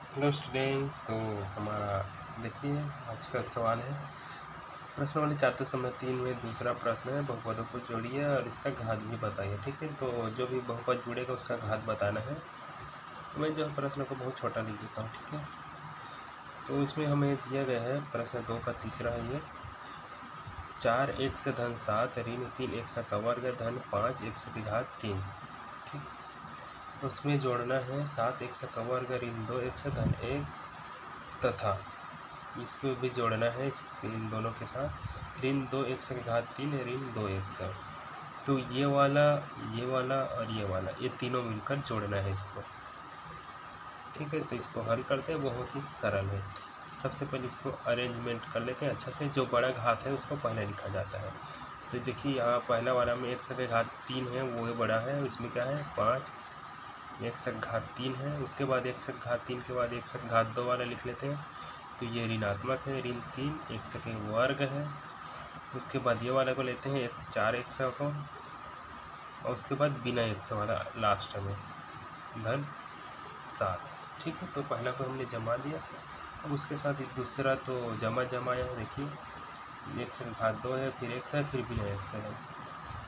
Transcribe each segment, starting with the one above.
Hello student. तो हमारा देखिए आज का सवाल है प्रश्न वाले चातुर्य समय 3 में दूसरा प्रश्न है बहुपदों को जोड़िए और इसका घात भी बताइए। ठीक है, तो जो भी बहुपद जुड़ेगा उसका घात बताना है। तो मैं जो है प्रश्न को बहुत छोटा लिख देता हूँ। ठीक है, तो इसमें हमें दिया गया है प्रश्न 2 का तीसरा है ये 4 x धन 7 ऋण 3 x का वर्ग धन 5 x की घात 3। ठीक, उसमें जोड़ना है 7 x का वर्ग ऋण 2 x धन 1 तथा इसको भी जोड़ना है इन दोनों के साथ ऋण 2 x की घात 3 ऋण 2 x। तो ये वाला और ये वाला ये तीनों मिलकर जोड़ना है इसको। ठीक है, तो इसको हल करते हैं, बहुत ही सरल है। सबसे पहले इसको अरेंजमेंट कर लेते हैं अच्छा से। जो बड़ा घात है उसको पहले लिखा जाता है। तो देखिए यहाँ पहला वाला में x की घात 3 है, वो है बड़ा है। इसमें क्या है 5 x की घात 3 है। उसके बाद x की घात 3 के बाद x की घात 2 वाला लिख लेते हैं। तो ये ऋणात्मक है, ऋण 3 x के वर्ग है। उसके बाद ये वाला को लेते हैं x 4 x को, और उसके बाद बिना x वाला लास्ट में धन 7। ठीक है, तो पहला को हमने जमा दिया। अब उसके साथ दूसरा तो जमा जमाया है। देखिए x की घात 2 है, फिर x है, फिर बिना x है।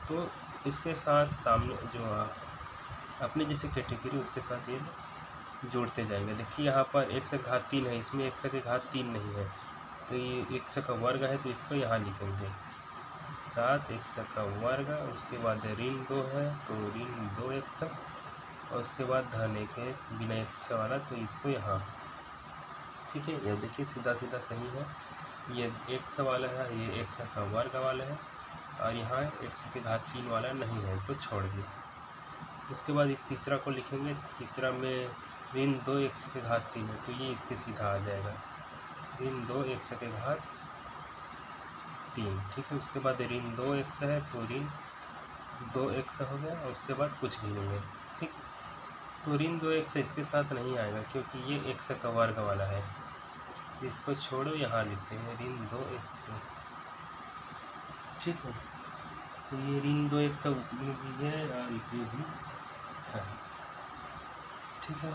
तो इसके साथ सामने जो अपने जैसे कैटेगरी उसके साथ ये जोड़ते जाएंगे। देखिए यहाँ पर x की घात 3 है, इसमें x की घात 3 नहीं है, तो ये x का वर्ग है, तो इसको यहाँ लिखेंगे 7 x का वर्ग। उसके बाद ऋण 2 है तो ऋण 2x, और उसके बाद धन 1 है बिना x वाला, तो इसको यहाँ। ठीक है, ये देखिए सीधा सीधा सही है। ये x वाला है, ये x का वर्ग वाला है, और यहाँ x की घात 3 वाला नहीं है, तो छोड़ दिए। उसके बाद इस तीसरा को लिखेंगे। तीसरा में ऋण 2 x की घात 3 है, तो ये इसके सीधा आ जाएगा ऋण 2 x की घात 3। ठीक है, उसके बाद ऋण 2 x है तो ऋण 2 x हो गया, और उसके बाद कुछ भी नहीं है। ठीक, तो ऋण 2 x इसके साथ नहीं आएगा क्योंकि ये x का वर्ग वाला है। इसको छोड़ो, यहाँ लिखते हैं ऋण 2 x। ठीक है, तो ये ऋण 2 x उसमें भी है और इसमें भी है। ठीक है,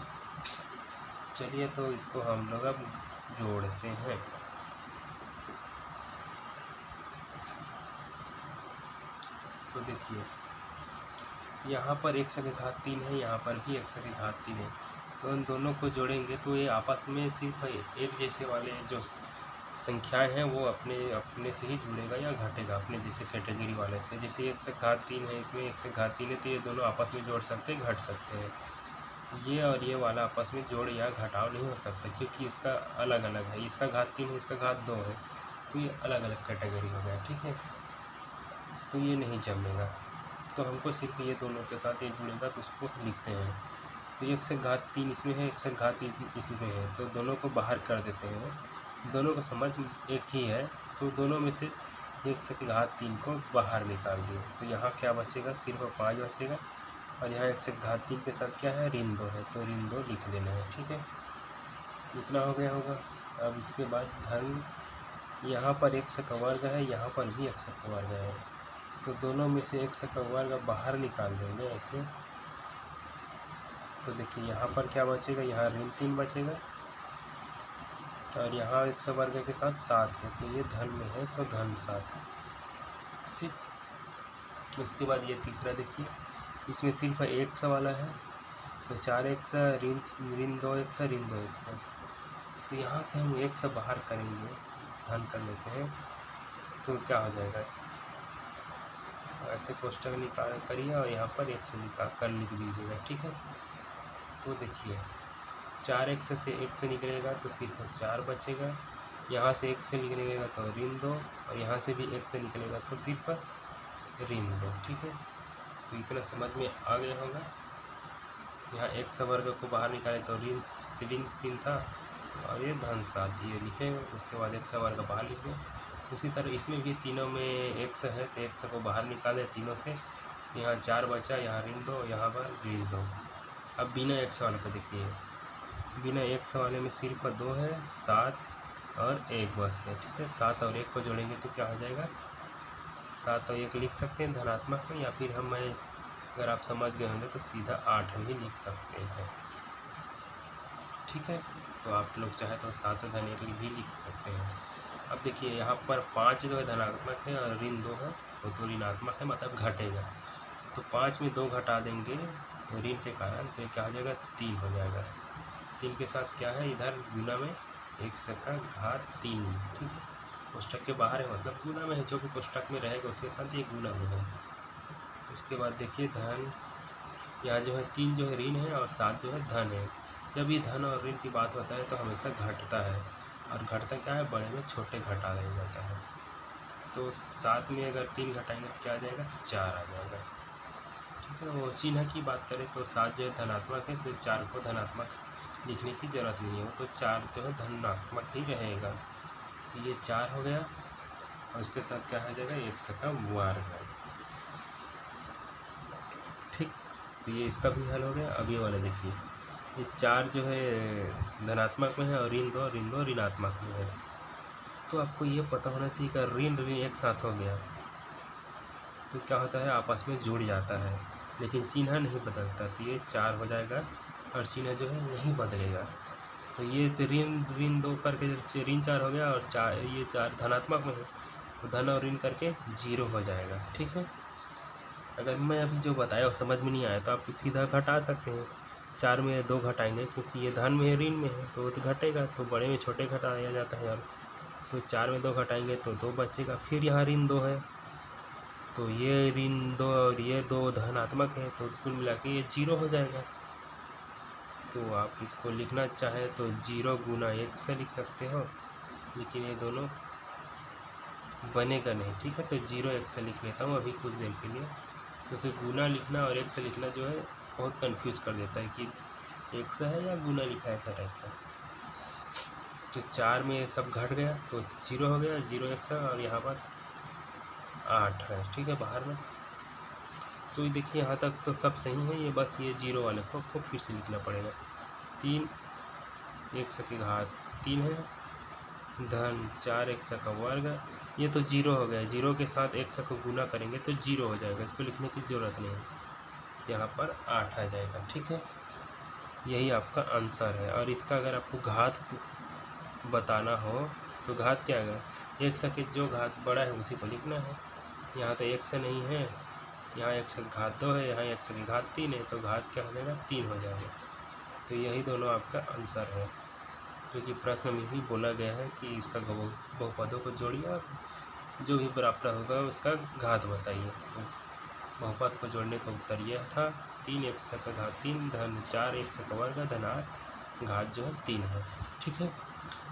चलिए तो इसको हम लोग अब जोड़ते हैं। तो देखिए यहाँ पर x की घात 3 है, यहाँ पर भी x की घात 3 है, तो इन दोनों को जोड़ेंगे तो ये आपस में सिर्फ एक जैसे वाले जो संख्याएं हैं वो अपने अपने से ही जुड़ेगा या घटेगा अपने जैसे कैटेगरी वाले से। जैसे x की घात 3 है, इसमें x की घात 3 है, तो ये दोनों आपस में जोड़ सकते हैं, घट सकते हैं। ये और ये वाला आपस में जोड़ या घटाव नहीं हो सकता क्योंकि इसका अलग अलग है। इसका घात 3 है, इसका घात 2 है, तो ये अलग अलग कैटेगरी हो गया। ठीक है, तो ये नहीं जमेगा, तो हमको सिर्फ ये दोनों के साथ ये जुड़ेगा, तो उसको लिखते हैं। तो x की घात 3 इसमें है, x की घात 3 इसमें है, तो दोनों को बाहर कर देते हैं। दोनों का समझ एक ही है, तो दोनों में से x की घात 3 को बाहर निकाल दिए, तो यहाँ क्या बचेगा, सिर्फ 5 बचेगा। और यहाँ x की घात 3 के साथ क्या है, ऋण 2 है, तो ऋण 2 लिख देना है। ठीक है, इतना हो गया होगा। अब इसके बाद धन, यहाँ पर x का वर्ग है, यहाँ पर भी x का वर्ग है, तो दोनों में से x का वर्ग बाहर निकाल देंगे ऐसे। तो देखिए यहाँ पर क्या बचेगा, यहाँ ऋण 3 बचेगा, और यहाँ x वर्ग के साथ 7 है, तो ये धन में है, तो धन 7 है। ठीक, उसके बाद ये तीसरा देखिए, इसमें सिर्फ x वाला है, तो 4x ऋण 2x ऋण 2x, तो यहाँ से हम x बाहर करेंगे, धन कर लेते हैं, तो क्या हो जाएगा, ऐसे कोष्टक निकाल करिए और यहाँ पर x निकाल कर लिख दीजिएगा। ठीक है, तो देखिए 4x से x निकलेगा तो सिर्फ 4 बचेगा, यहाँ से x निकलेगा तो ऋण 2, और यहाँ से भी x निकलेगा तो सिर्फ ऋण 2। ठीक है, तो इतना समझ में आ गया होगा। यहाँ x वर्ग को बाहर निकाले तो ऋण 3 था, और ये धन 7 ये लिखे। उसके बाद x वर्ग बाहर लिखे। उसी तरह इसमें भी तीनों में x है, तो x को बाहर निकाले तीनों से, तो यहाँ 4 बचा, यहाँ ऋण 2, यहाँ पर ऋण 2। अब बिना x वाले को देखिए, बिना x वाले में सिर्फ 2 है, 7 और 1 बस है। ठीक है, 7 और 1 को जोड़ेंगे तो क्या हो जाएगा, 7 और 1 लिख सकते हैं धनात्मक में, या फिर हम अगर आप समझ गए होंगे तो सीधा 8 भी लिख सकते हैं। ठीक है, तो आप लोग चाहे तो 7 धन 1 भी लिख सकते हैं। अब देखिए यहाँ पर 5 जो है धनात्मक है और ऋण 2 है तो ऋणात्मक है, मतलब घटेगा। तो 5 में 2 घटा देंगे ऋण के कारण, तो ये क्या हो जाएगा 3 हो जाएगा। 3 के साथ क्या है इधर गुना में 1 का घात 3, ठीक है। कोष्टक के बाहर है मतलब गुना में है, जो भी कोष्टक में रहेगा उसके साथ ये गुना में है। उसके बाद देखिए धन, यहाँ जो है 3 जो है ऋण है और 7 जो है धन है। जब ये धन और ऋण की बात होता है तो हमेशा घटता है, और घटता क्या है बड़े में छोटे घटा दिया जाता है। तो 7 में अगर 3 घटाएंगे तो क्या आ जाएगा 4 आ जाएगा, ठीक है। वो चिन्ह की बात करें तो 7 जो है धनात्मक है तो 4 को धनात्मक लिखने की ज़रूरत नहीं है, तो 4 जो है धनात्मक ही रहेगा। तो ये 4 हो गया और उसके साथ क्या आ जाएगा 1 का वर्ग, ठीक। तो ये इसका भी हल हो गया। अब ये वाला देखिए, ये 4 जो है धनात्मक में है और ऋण 2 ऋणात्मक में है। तो आपको ये पता होना चाहिए कि ऋण ऋण एक साथ हो गया तो क्या होता है आपस में जुड़ जाता है, लेकिन चिन्ह नहीं बदलता। तो ये 4 हो जाएगा और चिन्ह जो है नहीं बदलेगा। तो ये ऋण ऋण 2 करके ऋण 4 हो गया और 4 ये 4 धनात्मक में है तो धन और ऋण करके 0 हो जाएगा, ठीक है। अगर मैं अभी जो बताया वो समझ में नहीं आया तो आप सीधा घटा सकते हैं। 4 में 2 घटाएंगे क्योंकि ये धन में है ऋण में है तो वो तो घटेगा, तो बड़े में छोटे घटाया जाता है। और तो 4 में 2 घटाएंगे तो 2 बचेगा। फिर यहाँ ऋण 2 है तो ये ऋण 2 और ये 2 धनात्मक है तो कुल मिला के ये 0 हो जाएगा। तो आप इसको लिखना चाहें तो 0 गुना 1 से लिख सकते हो, लेकिन ये दोनों बनेगा नहीं, ठीक है। तो 0 1 से लिख लेता हूँ अभी कुछ देर के लिए, क्योंकि गुना लिखना और 1 से लिखना जो है बहुत कंफ्यूज कर देता है कि 1 से है या गुना लिखा है ऐसा टाइप का। तो 4 में सब घट गया तो 0 हो गया, 0 1 से, और यहाँ पर 8 है, ठीक है बाहर में। तो ये देखिए यहाँ तक तो सब सही है, ये बस ये 0 वाले को फिर से लिखना पड़ेगा। 3 1 की घात 3 है, धन 4 1 का वर्ग, ये तो 0 हो गया। 0 के साथ 1 को गुना करेंगे तो 0 हो जाएगा, इसको लिखने की ज़रूरत नहीं है। यहाँ पर 8 आ जाएगा, ठीक है। यही आपका आंसर है। और इसका अगर आपको घात बताना हो तो घात क्या है, 1 के जो घात बड़ा है उसी को लिखना है। यहाँ तो 1 नहीं है, यहाँ 1 की घात 2 है, यहाँ 1 की घात 3 है, तो घात क्या हो जाएगा 3 हो जाएगा। तो यही दोनों आपका आंसर है, क्योंकि प्रश्न में भी बोला गया है कि इसका बहुपदों को जोड़िए और जो भी प्राप्त होगा उसका घात बताइए। तो बहुपद को जोड़ने का उत्तर यह था 3 1 का घात 3 धन 4 1 का वर्ग धन 8 घात जो है 3 है, ठीक है।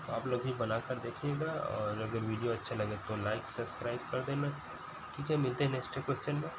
तो आप लोग भी बना कर देखिएगा, और अगर वीडियो अच्छा लगे तो लाइक सब्सक्राइब कर देना, ठीक है। मिलते हैं नेक्स्ट क्वेश्चन में।